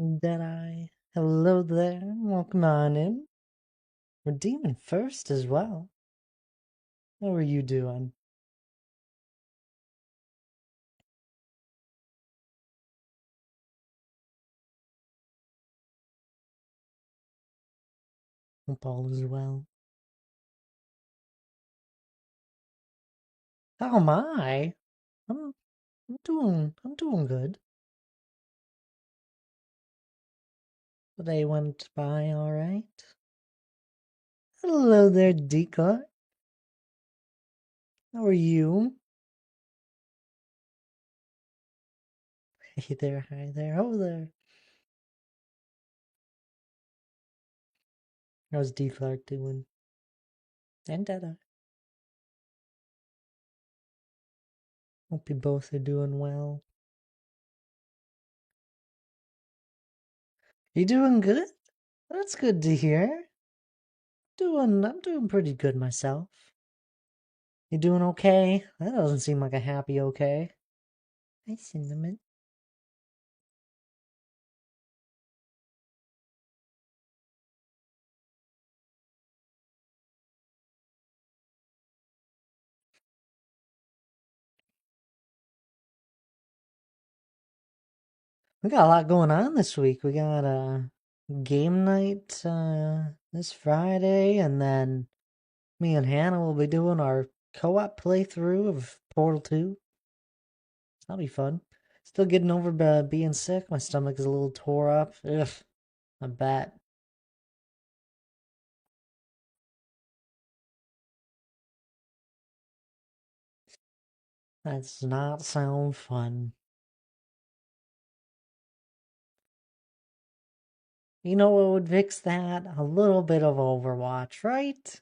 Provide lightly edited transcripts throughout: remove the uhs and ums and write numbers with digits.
Deadeye. Hello there. Welcome on in. We're demon first as well. How are you doing? Hope all is well. How am I? I'm doing good. The day went by all right. Hello there, 𝗖𝗵𝗶𝗺𝗀𝗀. How are you? Hey there, hi there, ho there. How's 𝗖𝗵𝗶𝗺𝗺 doing? And Deadeye. Hope you both are doing well. You doing good? That's good to hear. I'm doing pretty good myself. You doing okay? That doesn't seem like a happy okay. Hi, Cinnamon. We got a lot going on this week. We got a game night this Friday, and then me and Hannah will be doing our co-op playthrough of Portal 2. That'll be fun. Still getting over being sick. My stomach is a little tore up. Ugh, I bet. That does not sound fun. You know what would fix that? A little bit of Overwatch, right?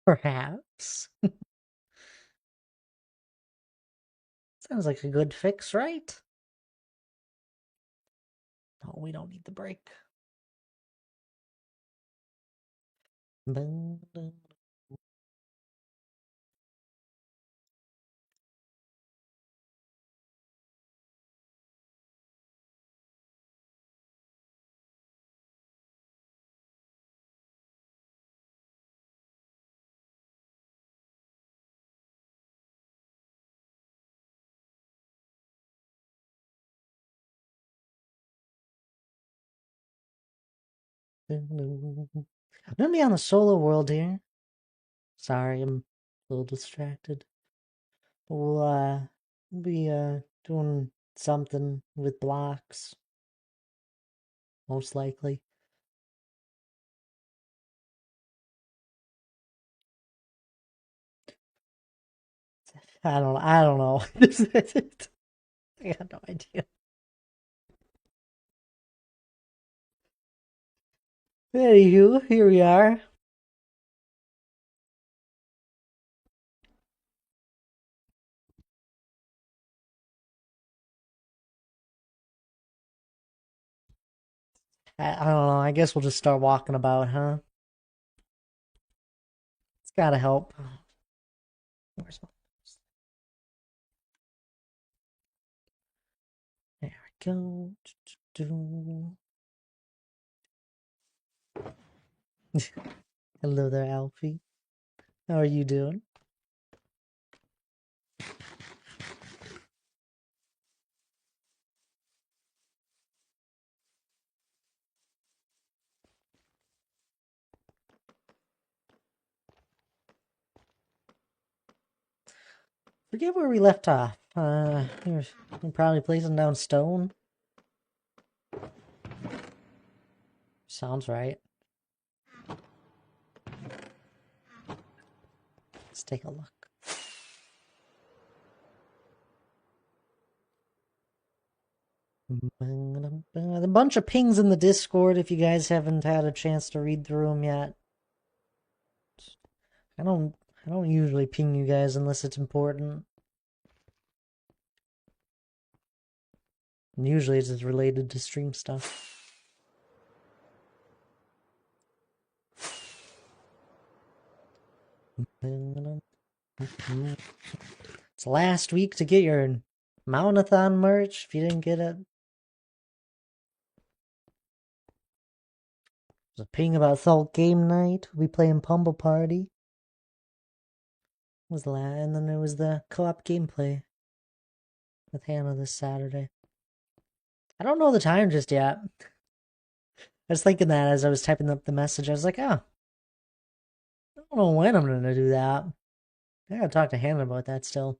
Perhaps. Sounds like a good fix, right? Oh, we don't need the break. I'm gonna be on the solo world here. Sorry, I'm a little distracted. We'll be doing something with blocks, most likely. I don't know. I got no idea. Anywho, here we are. I don't know. I guess we'll just start walking about, huh? It's gotta help. Where's my... There we go. Hello there, Alfie. How are you doing? Forget where we left off. We're probably placing down stone. Sounds right. Let's take a look. A bunch of pings in the Discord if you guys haven't had a chance to read through them yet. I don't usually ping you guys unless it's important. And usually it's just related to stream stuff. It's last week to get your Mount-a-thon merch if you didn't get it. There's a ping about Salt Game Night. We'll be playing Pummble Party. And then there was the co-op gameplay with Hannah this Saturday. I don't know the time just yet. I was thinking that as I was typing up the message. I was like, oh, I don't know when I'm going to do that. I gotta talk to Hannah about that still.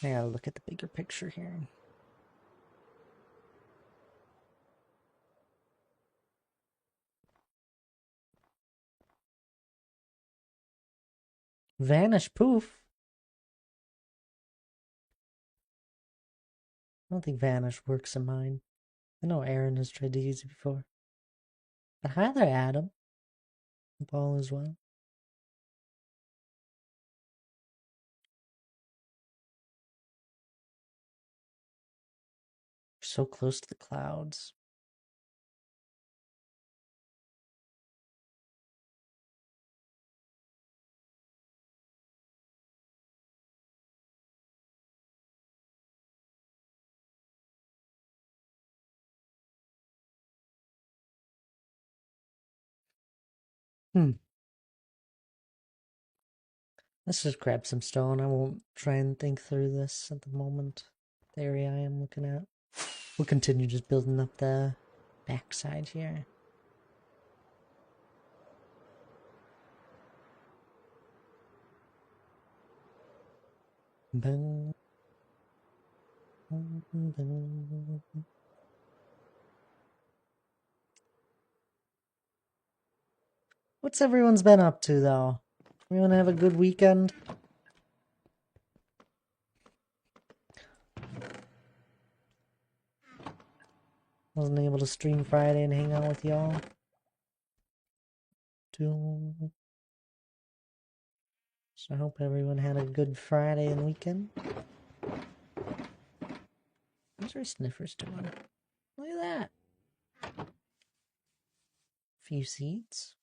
I gotta look at the bigger picture here. Vanish poof. I don't think vanish works in mine. I know Aaron has tried to use it before. But hi there, Adam. Paul as well. So close to the clouds. Let's just grab some stone. I won't try and think through this at the moment. The area I am looking at. We'll continue just building up the backside here. What's everyone's been up to, though? Everyone have a good weekend? Wasn't able to stream Friday and hang out with y'all. So I hope everyone had a good Friday and weekend. What's our sniffers doing? Look at that. Few seeds.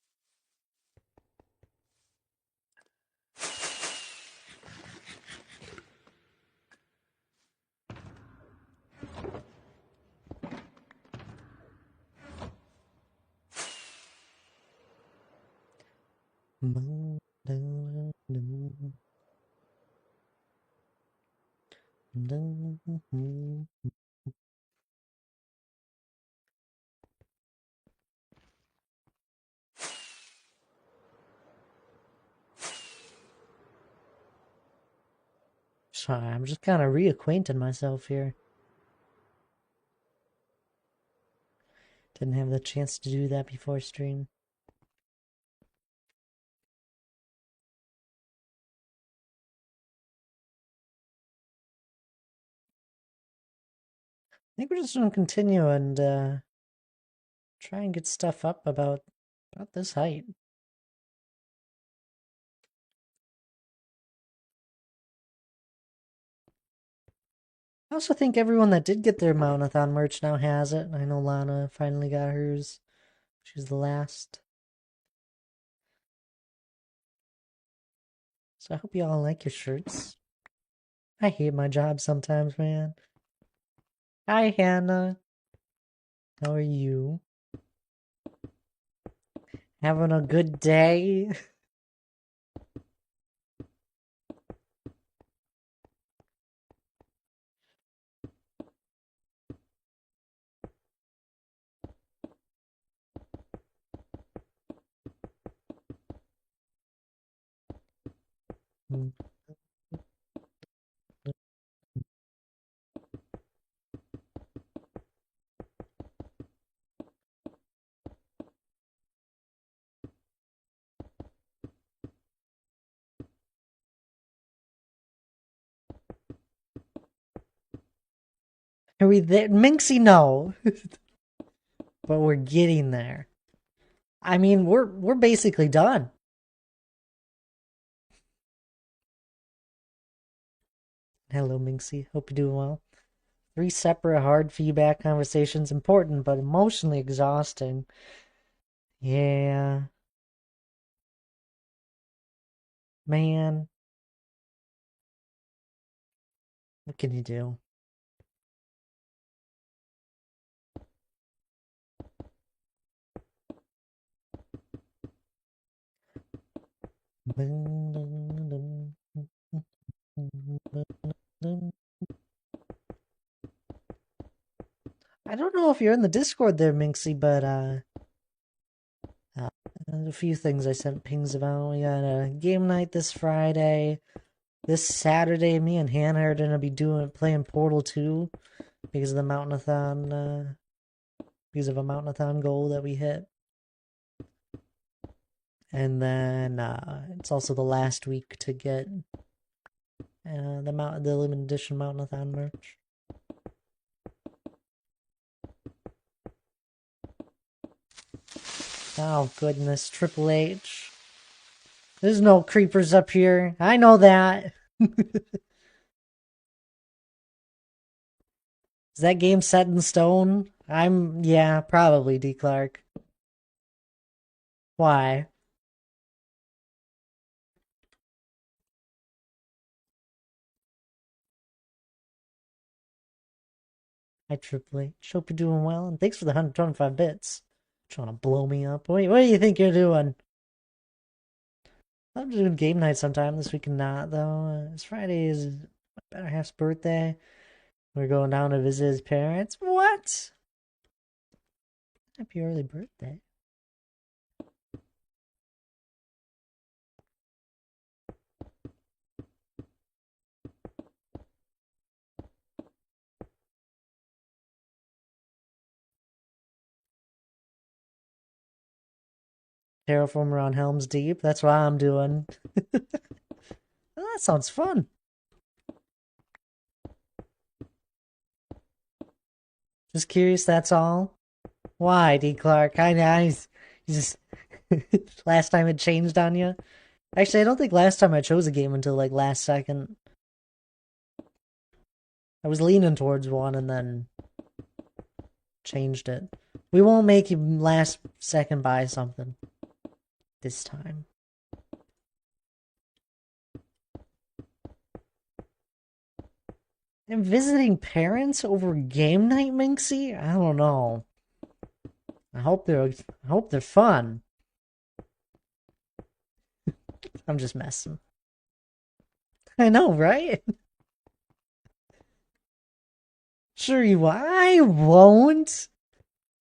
Sorry, I'm just kind of reacquainting myself here. Didn't have the chance to do that before stream. I think we're just gonna continue and try and get stuff up about this height. I also think everyone that did get their Mount-a-thon merch now has it. I know Lana finally got hers. She was the last. So I hope you all like your shirts. I hate my job sometimes, man. Hi, Hannah. How are you? Having a good day? Are we there? Minxie, no. But we're getting there. I mean, we're basically done. Hello, Minxie. Hope you're doing well. 3 separate hard feedback conversations, important but emotionally exhausting. Yeah. Man. What can you do? I don't know if you're in the Discord there, Minxie, but a few things I sent pings about. We got a game night this Friday. This Saturday, me and Hannah are gonna be playing Portal 2 because of the mountainathon, because of a mountainathon goal that we hit. And then it's also the last week to get the limited edition mountainathon merch. Oh goodness, Triple H. There's no creepers up here. I know that. Is that game set in stone? Yeah, probably, D. Clark. Why? Hi, Triple H. Hope you're doing well, and thanks for the 125 bits. Trying to blow me up. What do you think you're doing? I'm doing game night sometime this week and not, though. It's Friday is my better half's birthday. We're going down to visit his parents. What? Happy early birthday. Terraform around Helm's Deep. That's what I'm doing. Oh, that sounds fun. Just curious, that's all. Why, D. Clark? I just last time it changed on you. Actually, I don't think last time I chose a game until like last second. I was leaning towards one and then changed it. We won't make you last second buy something this time. And visiting parents over game night, Minxie? I don't know. I hope they're fun. I'm just messing. I know, right? Sure you will. I won't.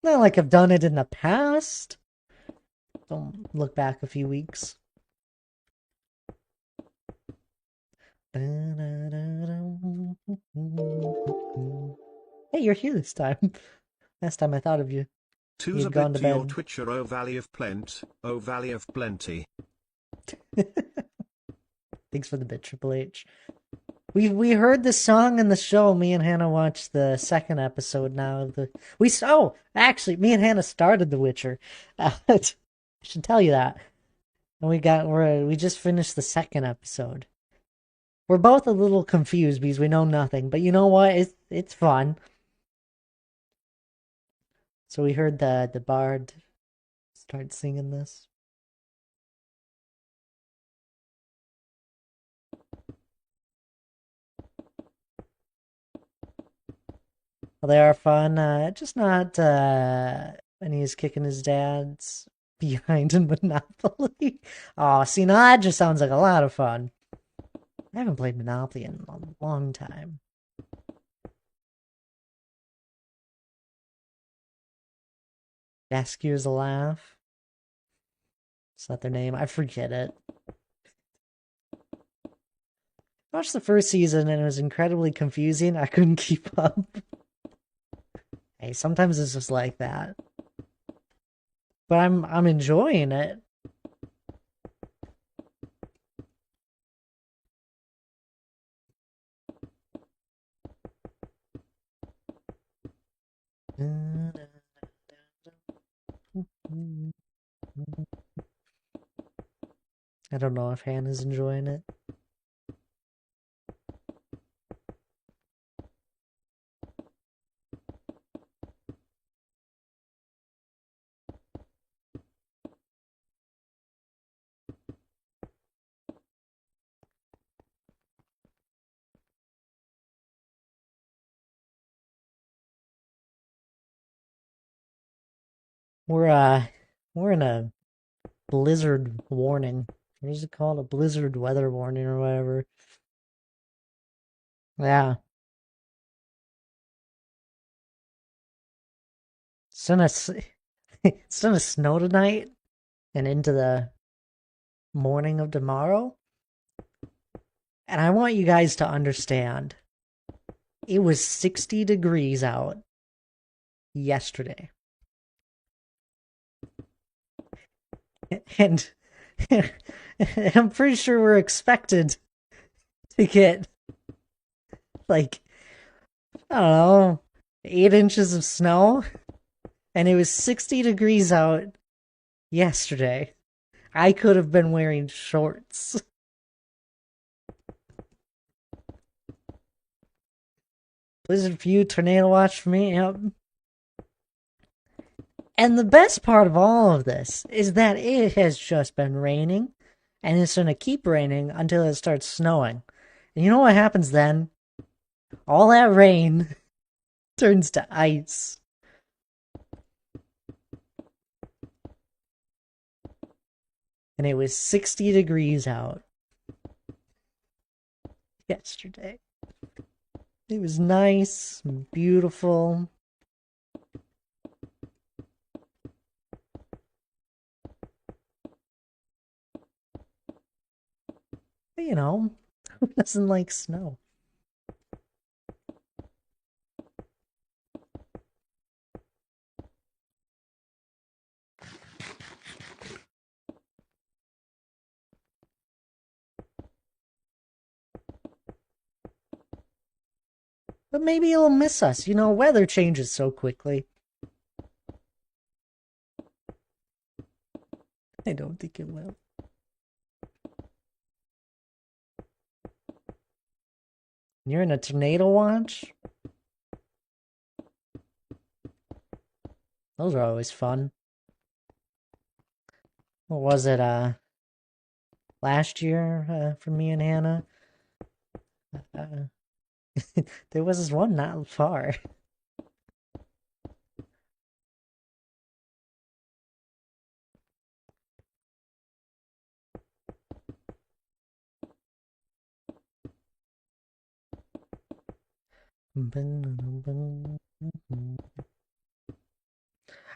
Not like I've done it in the past. Don't look back a few weeks. Hey, you're here this time. Last time I thought of you. Two's a bit to your Twitcher, 𝗖𝗵𝗶H𝗲𝗀𝗺. Thanks for the bit, Triple H. We heard the song in the show. Me and Hannah watched the second episode now. Actually, me and Hannah started The Witcher. I should tell you that. And we just finished the second episode. We're both a little confused because we know nothing, but you know what? It's fun. So we heard the bard start singing this. Well, they are fun. Just not when he's kicking his dad's behind in Monopoly. Oh, see, now that just sounds like a lot of fun. I haven't played Monopoly in a long time. Rescuers a Laugh. Is that their name? I forget it. I watched the first season and it was incredibly confusing. I couldn't keep up. Hey, sometimes it's just like that. But I'm enjoying it. I don't know if Hannah's enjoying it. We're in a blizzard warning. What is it called? A blizzard weather warning or whatever. Yeah. It's gonna it's gonna snow tonight and into the morning of tomorrow. And I want you guys to understand. It was 60 degrees out yesterday. And I'm pretty sure we're expected to get like, I don't know, 8 inches of snow. And it was 60 degrees out yesterday. I could have been wearing shorts. Blizzard for you, tornado watch for me, yep. And the best part of all of this is that it has just been raining, and it's going to keep raining until it starts snowing. And you know what happens then? All that rain turns to ice. And it was 60 degrees out yesterday. It was nice and beautiful. But, you know, who doesn't like snow? But maybe it'll miss us. You know, weather changes so quickly. I don't think it will. You're in a tornado watch? Those are always fun. What was it, last year, for me and Hannah? There was this one not far.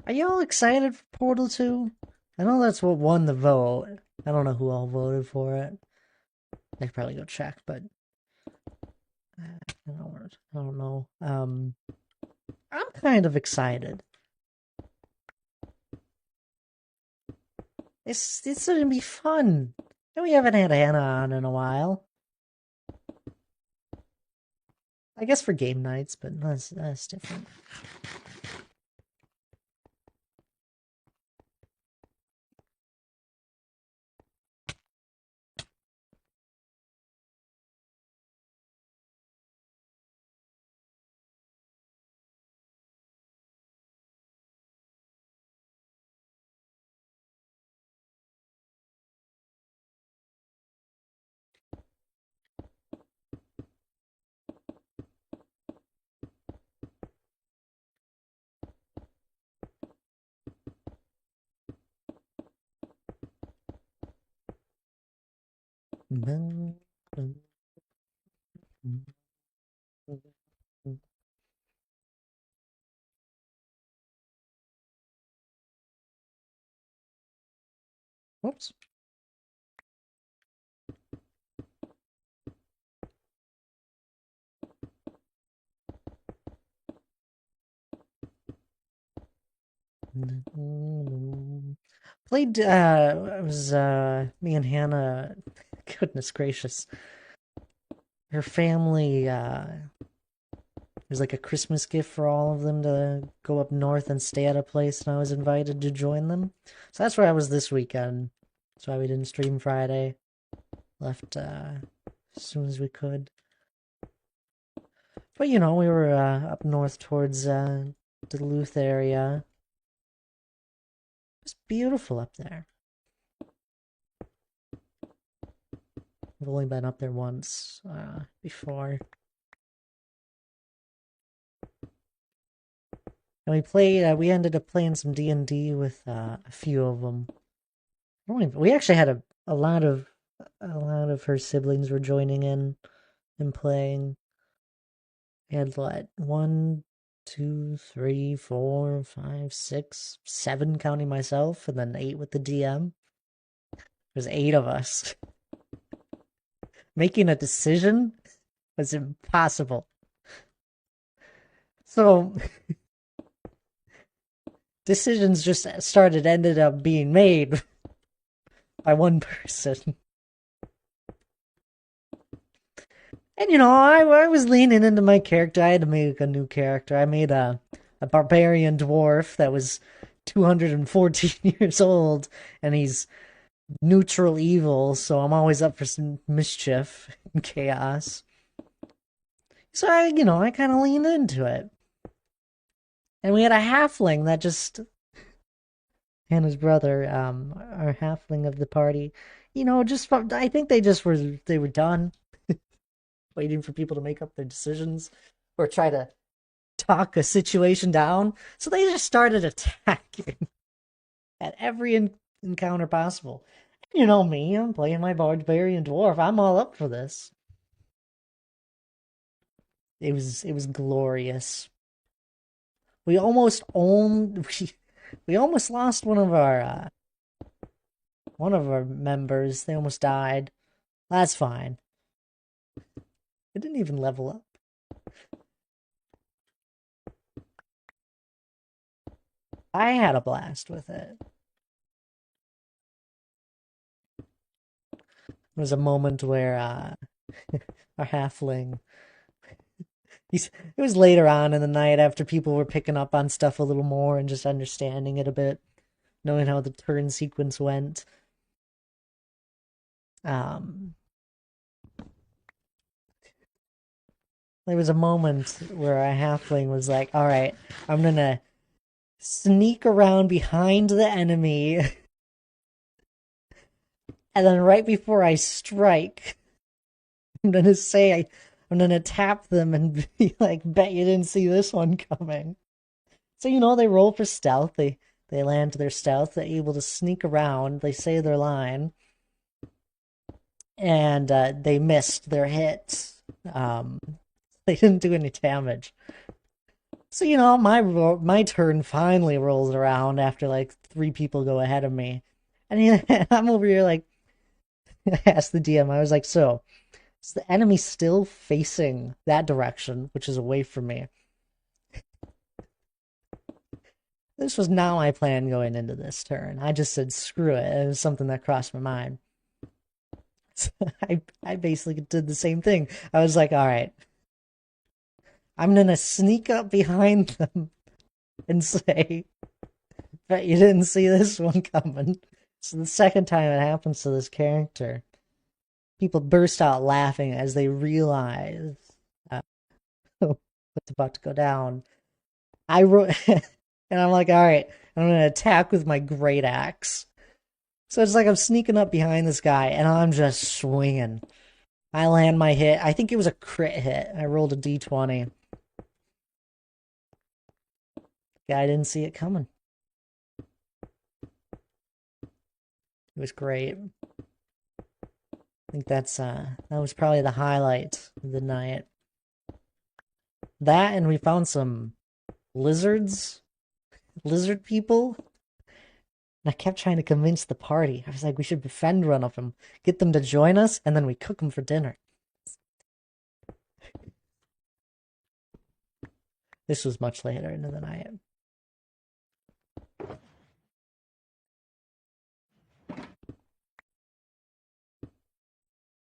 Are y'all excited for Portal 2? I know that's what won the vote. I don't know who all voted for it. I could probably go check, but I don't know. I'm kind of excited. It's gonna be fun. And we haven't had Hannah on in a while. I guess for game nights, but that's different. Whoops. Played, it was, me and Hannah, goodness gracious. Her family, was like a Christmas gift for all of them to go up north and stay at a place, and I was invited to join them. So that's where I was this weekend. That's why we didn't stream Friday. Left as soon as we could. But you know, we were up north towards Duluth area. It was beautiful up there. I've only been up there once before. And we played. We ended up playing some D&D with a few of them. We actually had a lot of her siblings were joining in and playing. We had what, 1, 2, 3, 4, 5, 6, 7 counting myself, and then 8 with the DM. There's 8 of us. Making a decision was impossible. So decisions just ended up being made by one person. And you know, I was leaning into my character. I had to make a new character. I made a barbarian dwarf that was 214 years old, and he's neutral evil, so I'm always up for some mischief and chaos. So I kind of leaned into it. And we had a halfling that just, and his brother, our halfling of the party, I think they were done waiting for people to make up their decisions or try to talk a situation down. So they just started attacking at every encounter possible. You know me, I'm playing my barbarian dwarf. I'm all up for this. It was glorious. We almost we almost lost one of our members. They almost died. That's fine. It didn't even level up. I had a blast with it. There was a moment where our halfling, it was later on in the night after people were picking up on stuff a little more and just understanding it a bit, knowing how the turn sequence went. There was a moment where a halfling was like, all right, I'm gonna sneak around behind the enemy, and then right before I strike, I'm gonna tap them and be like, bet you didn't see this one coming. So they roll for stealth. They land their stealth. They're able to sneak around. They say their line, and they missed their hits. They didn't do any damage. So my turn finally rolls around after like 3 people go ahead of me, and I'm over here like, I asked the DM. I was like, so is the enemy still facing that direction, which is away from me? This was not my plan going into this turn. I just said, screw it. It was something that crossed my mind. So I basically did the same thing. I was like, all right, I'm going to sneak up behind them and say, bet you didn't see this one coming. So the second time it happens to this character, people burst out laughing as they realize what's about to go down. I wrote, and I'm like, all right, I'm going to attack with my great axe. So it's like I'm sneaking up behind this guy, and I'm just swinging. I land my hit. I think it was a crit hit. I rolled a d20. Guy didn't see it coming. It was great. I think that was probably the highlight of the night. That, and we found some lizard people. And I kept trying to convince the party. I was like, we should befriend one of them, get them to join us, and then we cook them for dinner. This was much later into the night.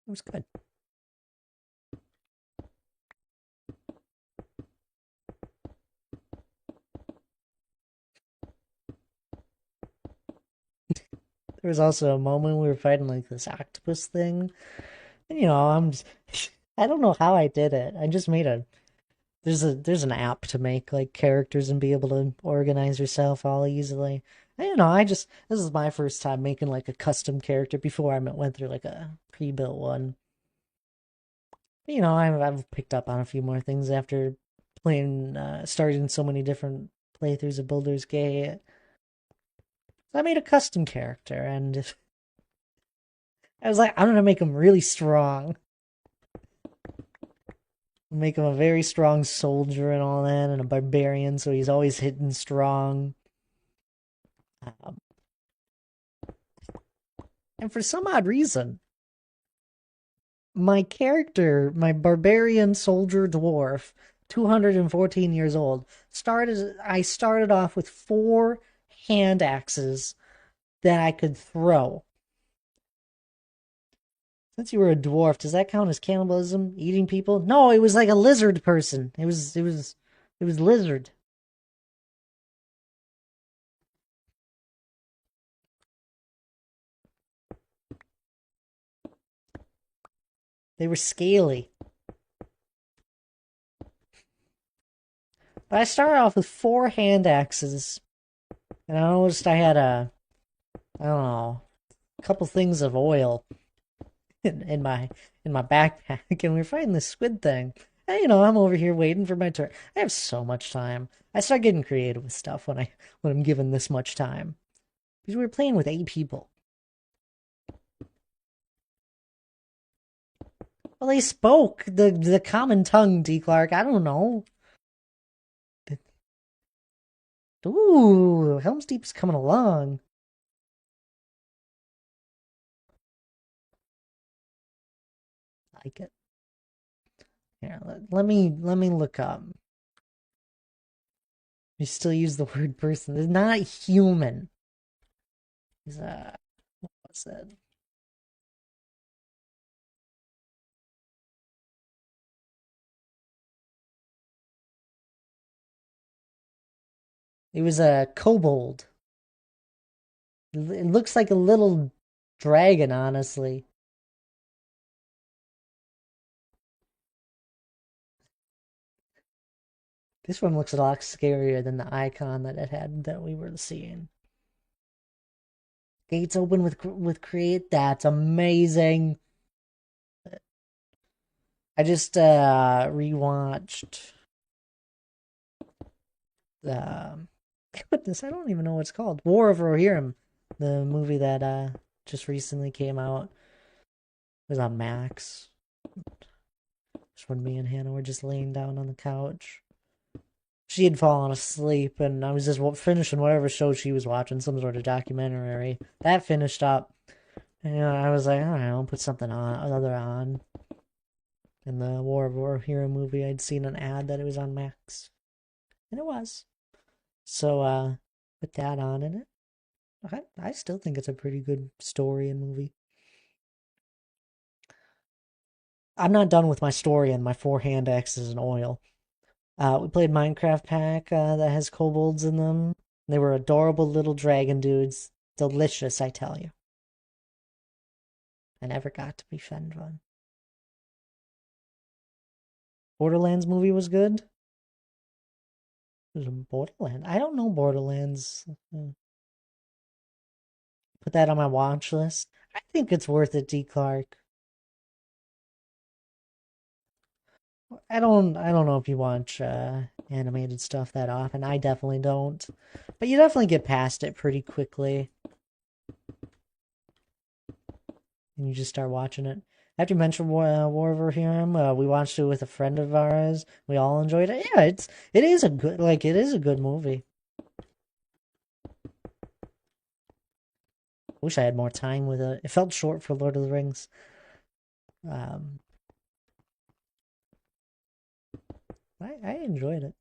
It was good. There was also a moment we were fighting like this octopus thing. And I'm just, I don't know how I did it. I just made there's an app to make like characters and be able to organize yourself all easily. And, this is my first time making like a custom character before I went through like a pre-built one. But, I've picked up on a few more things after playing, starting so many different playthroughs of Baldur's Gate. So I made a custom character, and I was like, I'm gonna make him really strong. Make him a very strong soldier and all that, and a barbarian, so he's always hitting strong. And for some odd reason, my character, my barbarian soldier dwarf, 214 years old, I started off with 4 hand axes that I could throw. Since you were a dwarf, does that count as cannibalism? Eating people? No, it was like a lizard person. It was lizard. They were scaly. But I started off with 4 hand axes. And I noticed I had I don't know, a couple things of oil in my backpack, and we were fighting this squid thing. And I'm over here waiting for my turn. I have so much time. I start getting creative with stuff when I'm given this much time. Because we were playing with 8 people. Well, they spoke the common tongue, D. Clark. I don't know. Ooh, Helm's Deep's coming along. I like it. Here, let me look up. You still use the word person. It's not human. He's what's that? It was a kobold. It looks like a little dragon, honestly. This one looks a lot scarier than the icon that it had that we were seeing. Gates open with create. That's amazing. I just rewatched goodness, I don't even know what it's called. War of Rohirrim, the movie that just recently came out. It was on Max. Just when me and Hannah were just laying down on the couch. She had fallen asleep, and I was just finishing whatever show she was watching, some sort of documentary. That finished up, and I was like, all right, I'll put something on. In the War of Rohirrim movie, I'd seen an ad that it was on Max, and it was. So, put that on in it. I still think it's a pretty good story and movie. I'm not done with my story and my 4 hand axes and oil. We played Minecraft pack that has kobolds in them. They were adorable little dragon dudes. Delicious, I tell you. I never got to befriend one. Borderlands movie was good. There's a Borderlands. I don't know Borderlands. Put that on my watch list. I think it's worth it, D. Clark. I don't know if you watch animated stuff that often. I definitely don't. But you definitely get past it pretty quickly. And you just start watching it. After you mentioned War of Rohirrim, we watched it with a friend of ours. We all enjoyed it. Yeah, it is a good movie. I wish I had more time with it. It felt short for Lord of the Rings. I enjoyed it.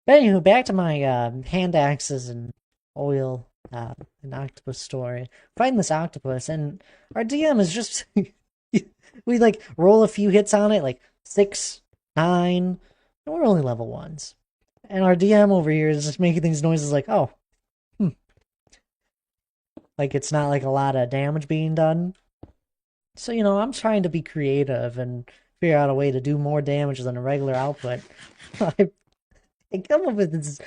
But anywho, back to my hand axes and oil an octopus story. Fighting this octopus, and our DM is just we like roll a few hits on it, like 6, 9, and we're only level 1s. And our DM over here is just making these noises like, oh, Like it's not like a lot of damage being done. So, I'm trying to be creative and figure out a way to do more damage than a regular output. I, I come up with this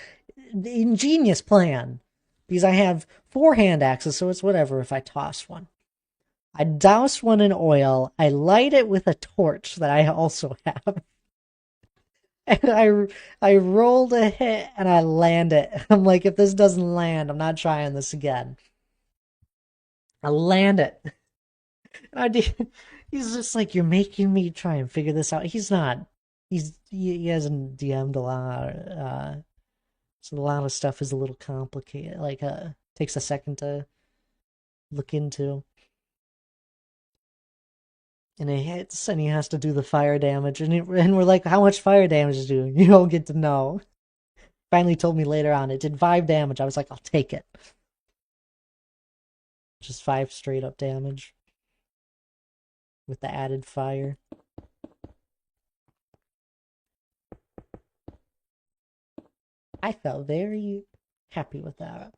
ingenious plan because I have four hand axes, so it's whatever if I toss one. I douse one in oil, I light it with a torch that I also have, and I rolled a hit and I land it. I'm like, if this doesn't land, I'm not trying this again. I land it. And he's just like, you're making me try and figure this out. He's not. He hasn't DM'd a lot. So a lot of stuff is a little complicated. Like, takes a second to look into. And it hits, and he has to do the fire damage. And we're like, how much fire damage do you don't get to know? Finally told me later on it did 5 damage. I was like, I'll take it. Just 5 straight up damage with the added fire. I felt very happy with that.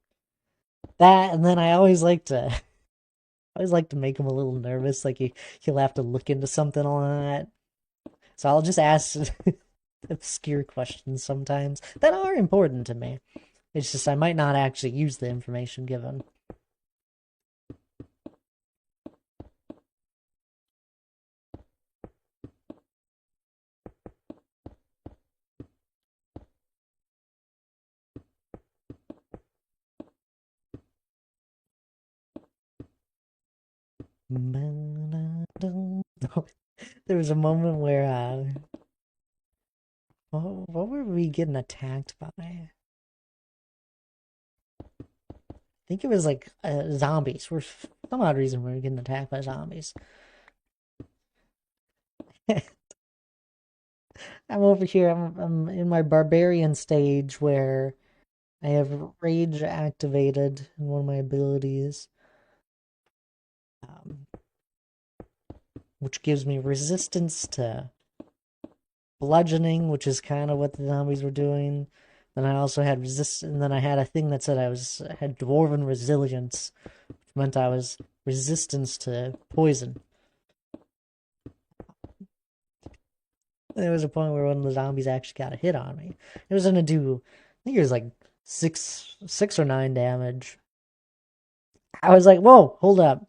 That, and then I always like to make him a little nervous, like he'll have to look into something a lot. So I'll just ask obscure questions sometimes that are important to me. It's just I might not actually use the information given. There was a moment where what were we getting attacked by? I think it was like zombies. For some odd reason we were getting attacked by zombies. I'm over here. I'm in my barbarian stage where I have rage activated in one of my abilities, um, which gives me resistance to bludgeoning, which is kind of what the zombies were doing. Then I also had and then I had a thing that said had dwarven resilience, which meant I was resistance to poison. There was a point where one of the zombies actually got a hit on me. It was gonna do, I think it was like six or 9 damage. I was like, whoa, hold up.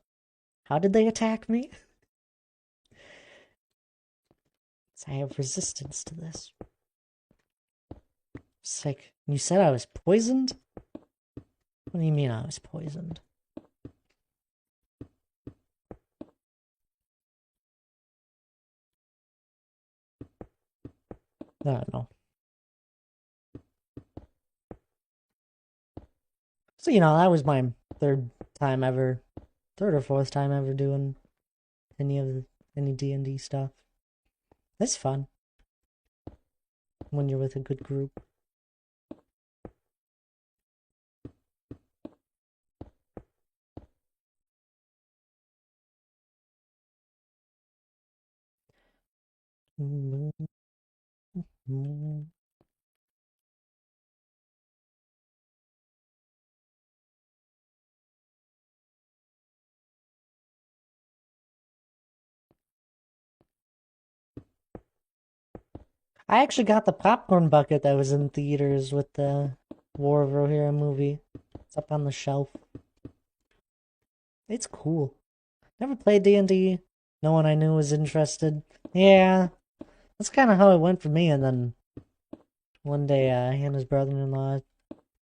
How did they attack me? I have resistance to this. It's like, you said I was poisoned? What do you mean I was poisoned? I don't know. So, that was my third or fourth time ever doing any D&D stuff. It's fun when you're with a good group. I actually got the popcorn bucket that was in theaters with the War of Rohirrim movie. It's up on the shelf. It's cool. Never played D&D. No one I knew was interested. Yeah, that's kind of how it went for me. And then one day, Hannah's brother-in-law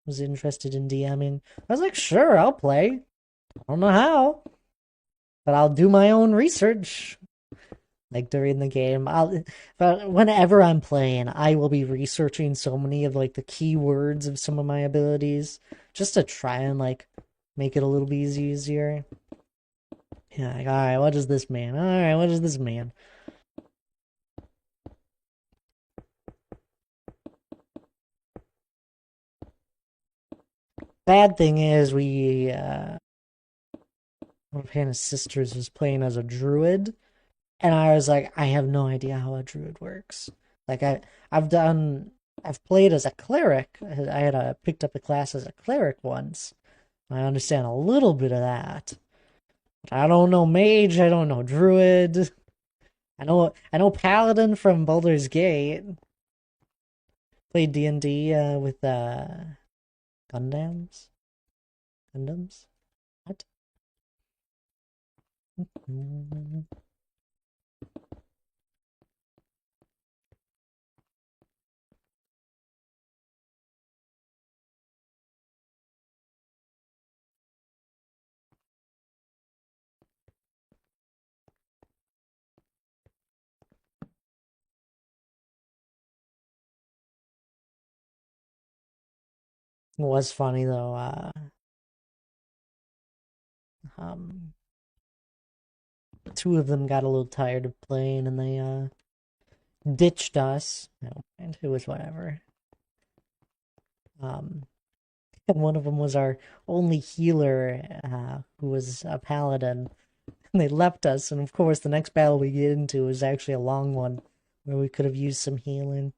was interested in DMing. I was like, sure, I'll play. I don't know how, but I'll do my own research. Like during the game, but whenever I'm playing, I will be researching so many of like the keywords of some of my abilities just to try and like make it a little bit easier. Yeah, like, all right, what does this mean? All right, what does this mean? Bad thing is one of Hannah's sisters was playing as a druid, and I was like, I have no idea how a druid works. Like I've played as a cleric. I had picked up a class as a cleric once, I understand a little bit of that. But I don't know mage, I don't know druid. I know paladin from Baldur's Gate. Played D&D with Gundams. Gundams? What? It was funny though. Um, two of them got a little tired of playing and they ditched us. I don't mind. It was whatever. Um, and one of them was our only healer, who was a paladin. And they left us. And of course, the next battle we get into is actually a long one, where we could have used some healing.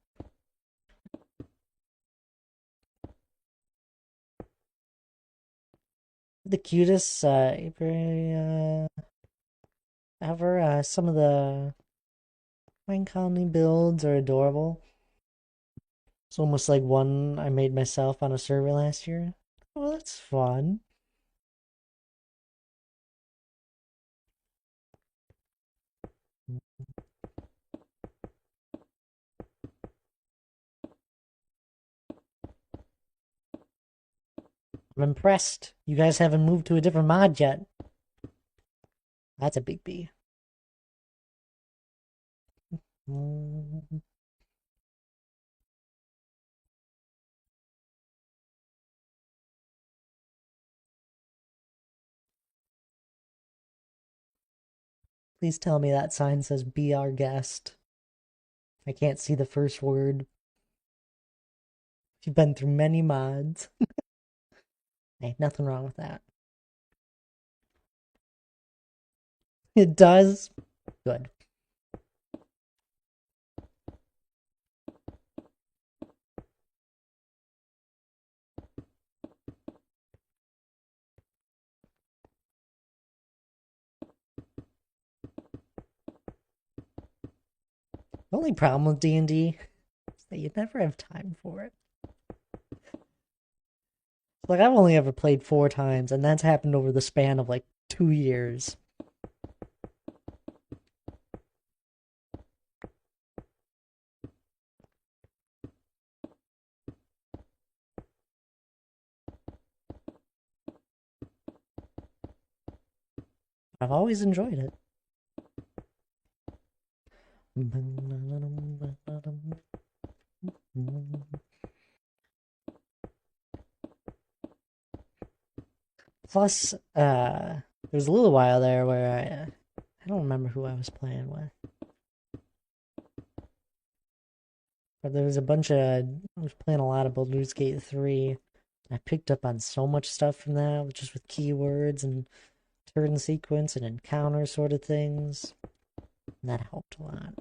The cutest 𝗵𝗵𝗺 ever. Some of the Mine Colony builds are adorable. It's almost like one I made myself on a server last year. Oh, that's fun. I'm impressed. You guys haven't moved to a different mod yet. That's a big B. Please tell me that sign says "Be our guest." I can't see the first word. You've been through many mods. Hey, nothing wrong with that. It does. Good. The only problem with D&D is that you never have time for it. Like, I've only ever played 4 times, and that's happened over the span of like 2 years. I've always enjoyed it. Plus, there was a little while there where I don't remember who I was playing with. But there was a bunch of, I was playing a lot of Baldur's Gate 3. I picked up on so much stuff from that, just with keywords and turn sequence and encounter sort of things. And that helped a lot.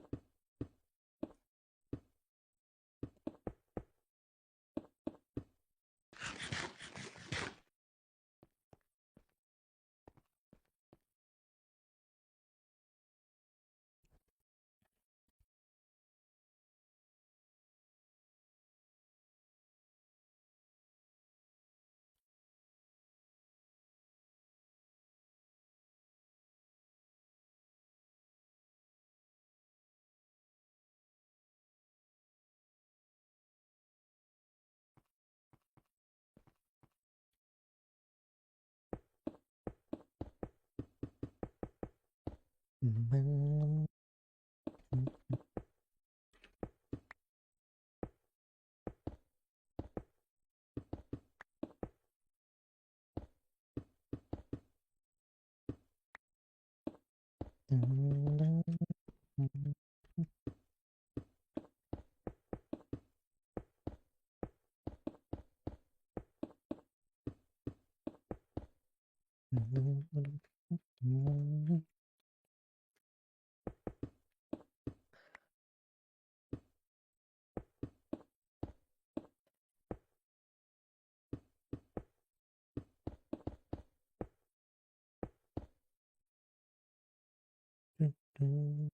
You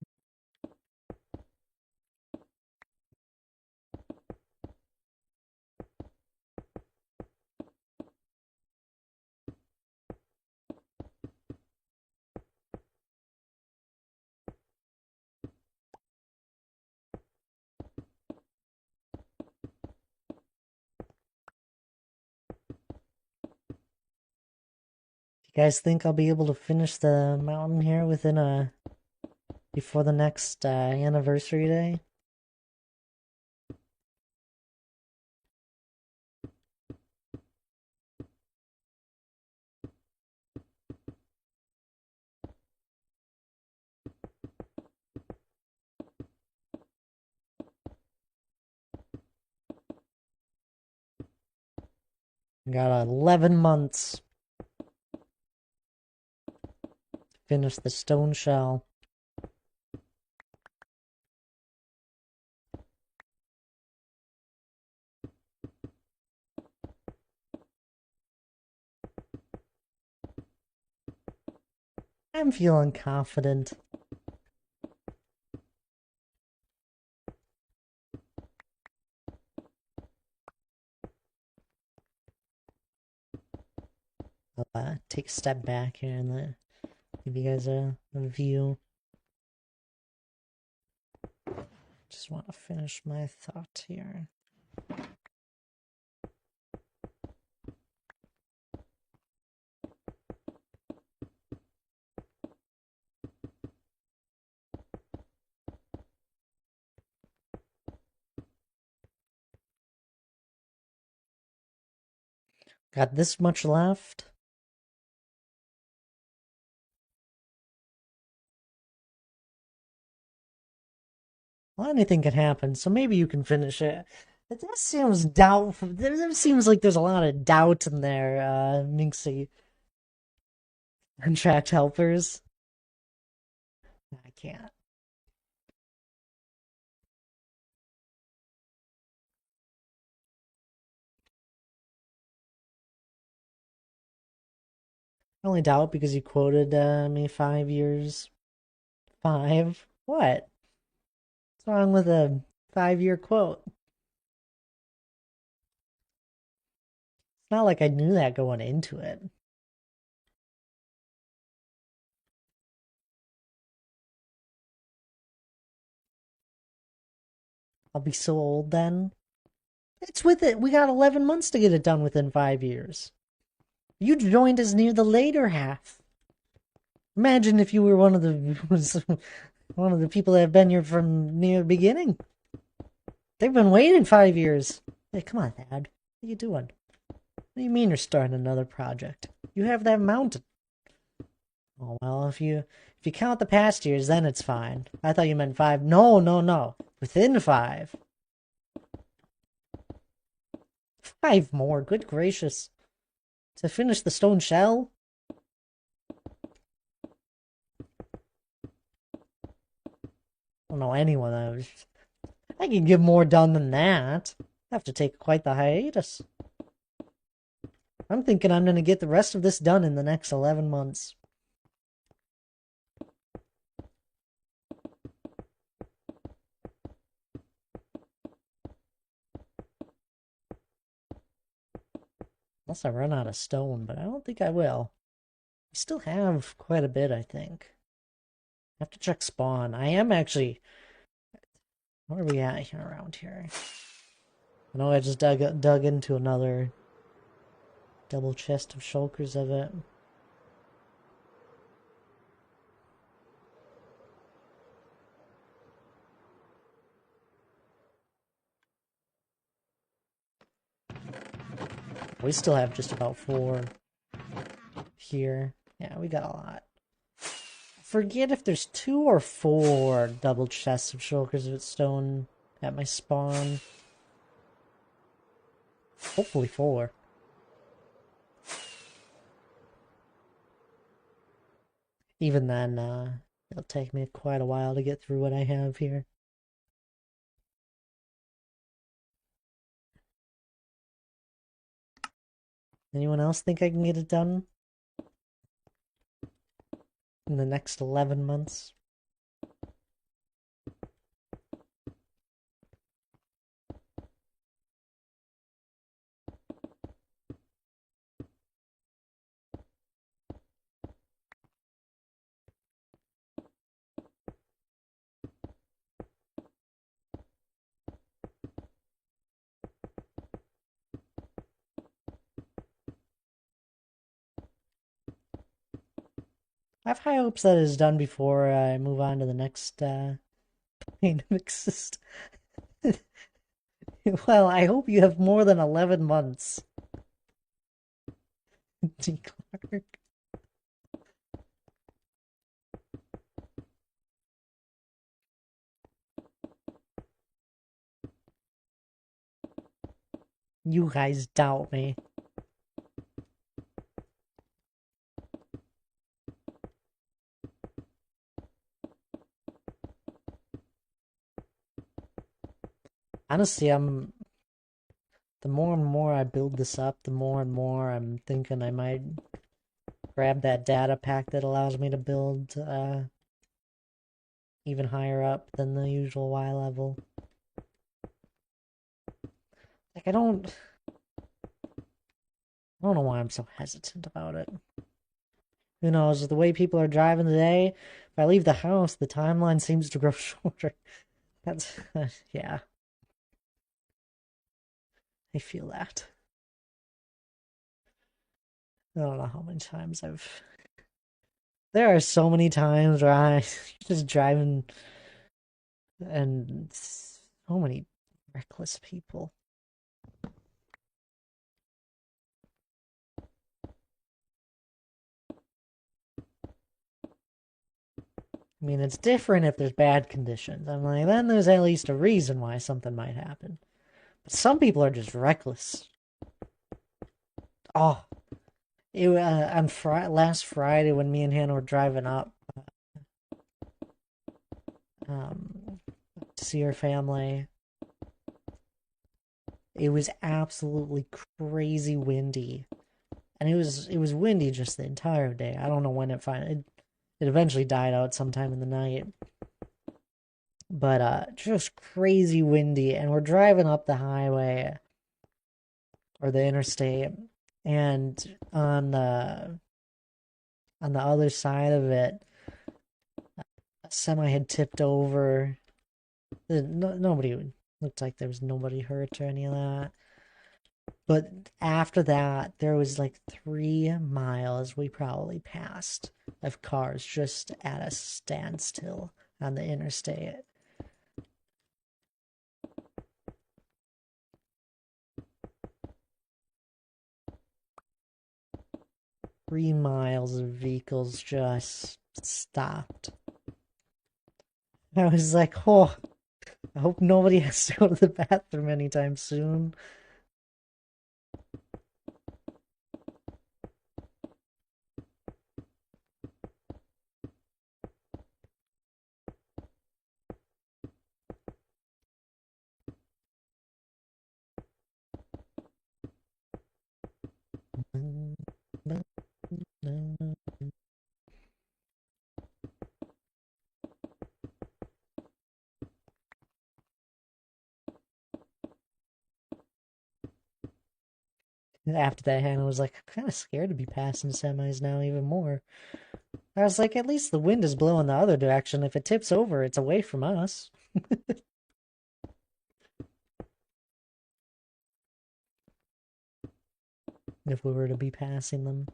guys think I'll be able to finish the mountain here within before the next anniversary day? Got 11 months to finish the stone shell. I'm feeling confident. I'll take a step back here and give you guys a view. Just want to finish my thought here. Got this much left. Well, anything can happen, so maybe you can finish it. It just seems doubtful. There seems like there's a lot of doubt in there, Minxie. Contract helpers. I can't. I only doubt because you quoted me 5 years. 5? What? What's wrong with a 5-year quote? It's not like I knew that going into it. I'll be so old then. It's with it. We got 11 months to get it done within 5 years. You joined us near the later half. Imagine if you were one of the one of the people that have been here from near the beginning. They've been waiting 5 years. Hey, come on, Thad. What are you doing? What do you mean you're starting another project? You have that mountain. Oh well, if you count the past years, then it's fine. I thought you meant 5. No. Within 5. 5 more. Good gracious. To finish the stone shell? I don't know anyone. I can get more done than that. I have to take quite the hiatus. I'm thinking I'm going to get the rest of this done in the next 11 months. Unless I run out of stone, but I don't think I will. We still have quite a bit, I think. I have to check spawn. I am actually... What are we at here around here? I know I just dug into another double chest of shulkers of it. We still have just about 4 here. Yeah, we got a lot. Forget if there's 2 or 4 double chests of shulkers of stone at my spawn. Hopefully 4. Even then, it'll take me quite a while to get through what I have here. Anyone else think I can get it done in the next 11 months? I have high hopes that is done before I move on to the next pandemic system. Well, I hope you have more than 11 months. D. Clark. You guys doubt me. Honestly, the more and more I build this up, the more and more I'm thinking I might grab that data pack that allows me to build even higher up than the usual Y level. Like, I don't know why I'm so hesitant about it. Who knows? The way people are driving today, if I leave the house, the timeline seems to grow shorter. That's, yeah, I feel that. I don't know how many times I've. There are so many times where I just driving and so many reckless people. I mean, it's different if there's bad conditions. I'm like, then there's at least a reason why something might happen. But some people are just reckless. Oh, on last Friday when me and Hannah were driving up um, to see her family, it was absolutely crazy windy, and it was windy just the entire day. I don't know when it eventually died out sometime in the night, but just crazy windy, and we're driving up the highway or the interstate, and on the other side of it, a semi had tipped over. Nobody looked like there was nobody hurt or any of that. But after that, there was like 3 miles we probably passed of cars just at a standstill on the interstate. 3 miles of vehicles just stopped. I was like, oh, I hope nobody has to go to the bathroom anytime soon. After that, Hannah was like, I'm kind of scared to be passing semis now, even more. I was like, at least the wind is blowing the other direction. If it tips over, it's away from us. If we were to be passing them.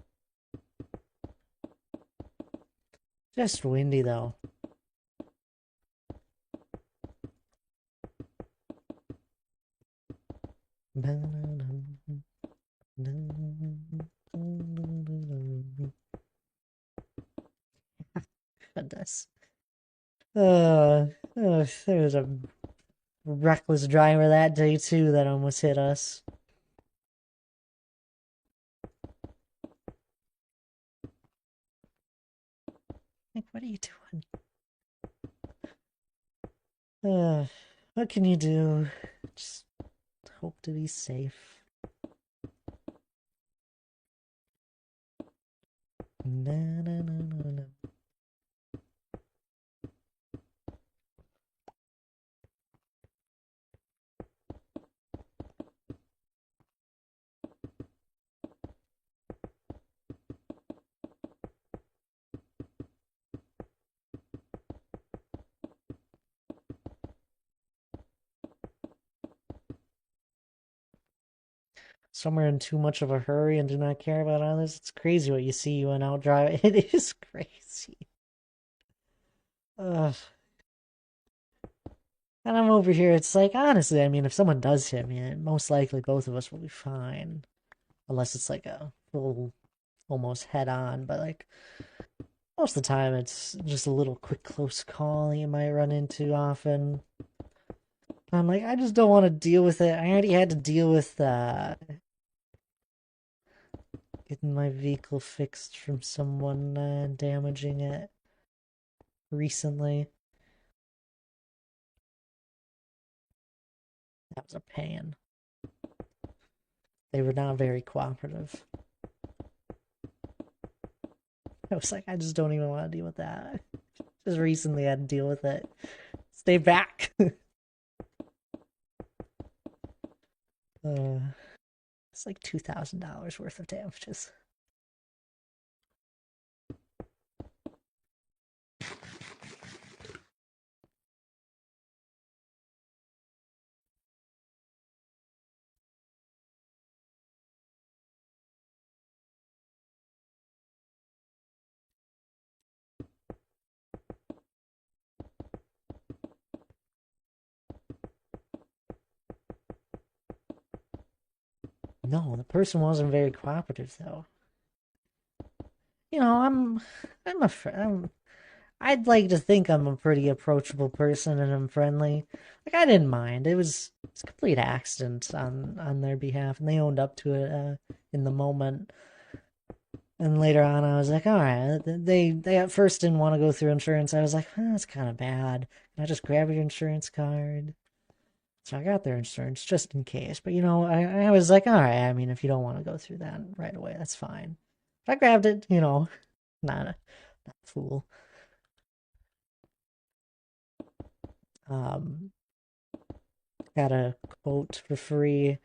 Just windy, though. Goodness. There was a reckless driver that day, too, that almost hit us. Like, what are you doing? What can you do? Just hope to be safe. Na, na, na, na, na. some are in too much of a hurry and do not care about others. It's crazy what you see when out driving. It is crazy. Ugh. And I'm over here, it's like, honestly, I mean, if someone does hit me, most likely both of us will be fine. Unless it's like a full, almost head on, but like, most of the time it's just a little quick close call you might run into often. I'm like, I just don't want to deal with it. I already had to deal with getting my vehicle fixed from someone damaging it recently. That was a pain. They were not very cooperative. I was like, I just don't even want to deal with that. Just recently had to deal with it. Stay back. It's like $2,000 worth of damages. No, the person wasn't very cooperative though. You know, I'm a friend. I'd like to think I'm a pretty approachable person and I'm friendly. Like I didn't mind. It's a complete accident on their behalf, and they owned up to it in the moment. And later on, I was like, all right. They at first didn't want to go through insurance. I was like, that's kind of bad. Can I just grab your insurance card? So I got their insurance just in case. But you know, I was like, all right. I mean, if you don't want to go through that right away, that's fine. But I grabbed it. You know, not a fool. Got a quote for free,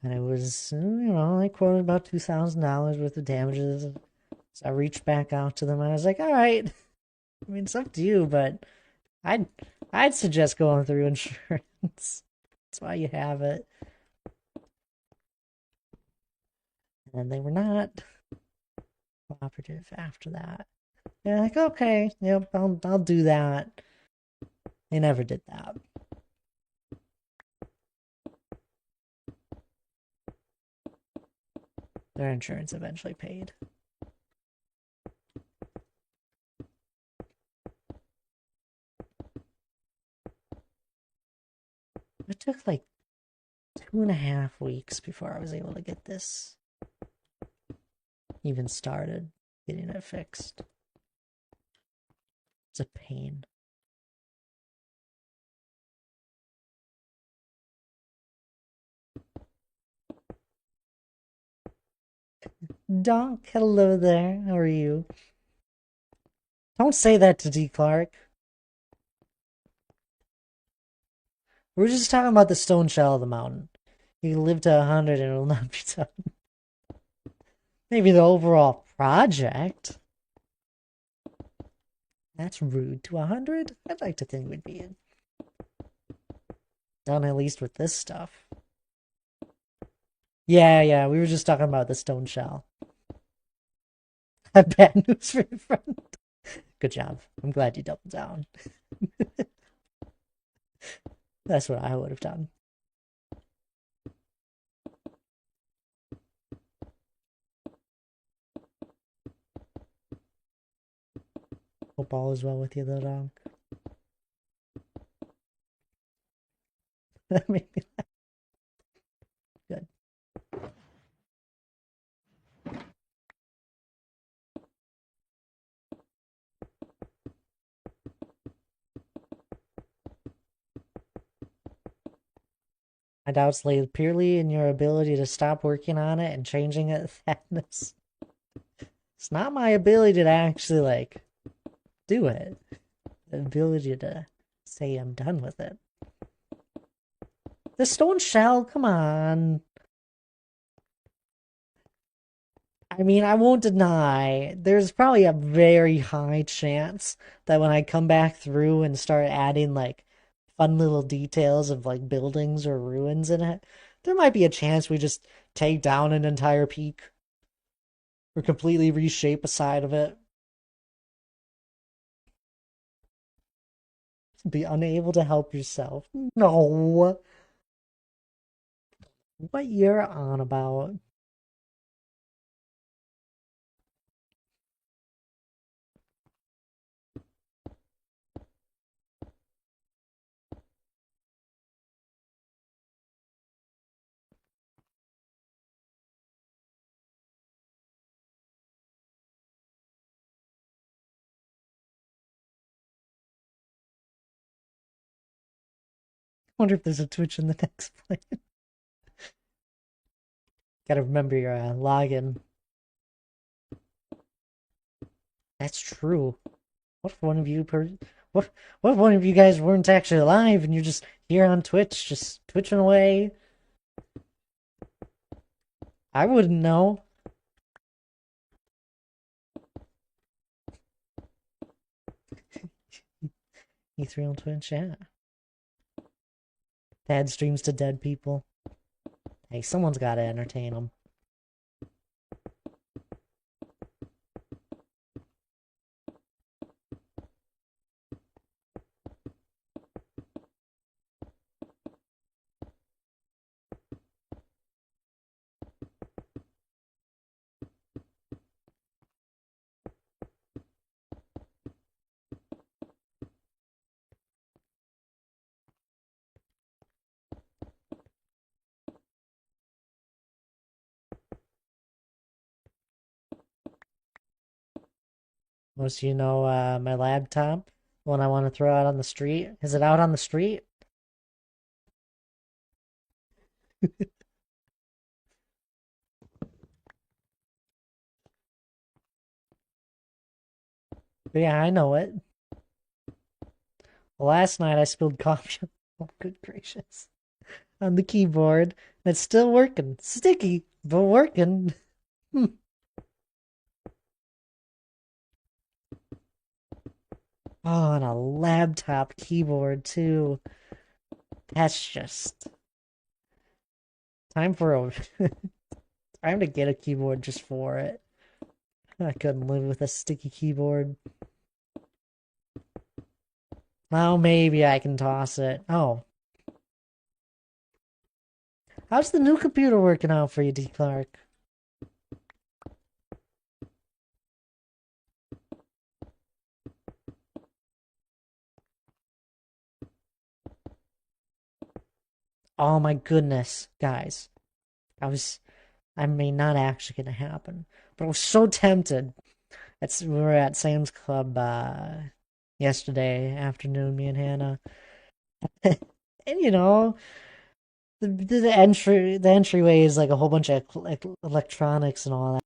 and it was, you know, I quoted about $2,000 worth of damages. So I reached back out to them, and I was like, all right. I mean, it's up to you, but I'd suggest going through insurance. That's why you have it. And they were not cooperative after that. They're like, okay, yep, I'll do that. They never did that. Their insurance eventually paid. It took like 2.5 weeks before I was able to get this even started getting it fixed. It's a pain. Donk, hello there. How are you? Don't say that to D. Clark. We're just talking about the stone shell of the mountain. You can live to 100 and it will not be done. Maybe the overall project. That's rude. To 100? I'd like to think we'd be done at least with this stuff. Yeah, we were just talking about the stone shell. I have bad news for your friend. Good job. I'm glad you doubled down. That's what I would have done. Hope all is well with you, though, dog. That made me laugh. Good. My doubts lay purely in your ability to stop working on it and changing it. It's not my ability to actually, like, do it. The ability to say I'm done with it. The stone shell, come on. I mean, I won't deny, there's probably a very high chance that when I come back through and start adding, like, fun little details of, like, buildings or ruins in it, there might be a chance we just take down an entire peak or completely reshape a side of it. Be unable to help yourself. No. What you're on about? Wonder if there's a Twitch in the next play. Gotta remember your login. That's true. What if one of you what if one of you guys weren't actually alive and you're just here on Twitch, just twitching away? I wouldn't know. E3 on Twitch, yeah. Dad streams to dead people. Hey, someone's gotta entertain them. Most you know, my laptop, the one I want to throw out on the street. Is it out on the street? Yeah, I know it. Last night I spilled coffee. Oh, good gracious. On the keyboard. It's still working. Sticky, but working. Oh, and a laptop keyboard too. That's just time for a time to get a keyboard just for it. I couldn't live with a sticky keyboard. Well, maybe I can toss it. Oh. How's the new computer working out for you, D. Clark? Oh my goodness, guys. I mean, not actually gonna happen, but I was so tempted. We were at Sam's Club yesterday afternoon, me and Hannah. And you know, the entryway is like a whole bunch of like electronics and all that.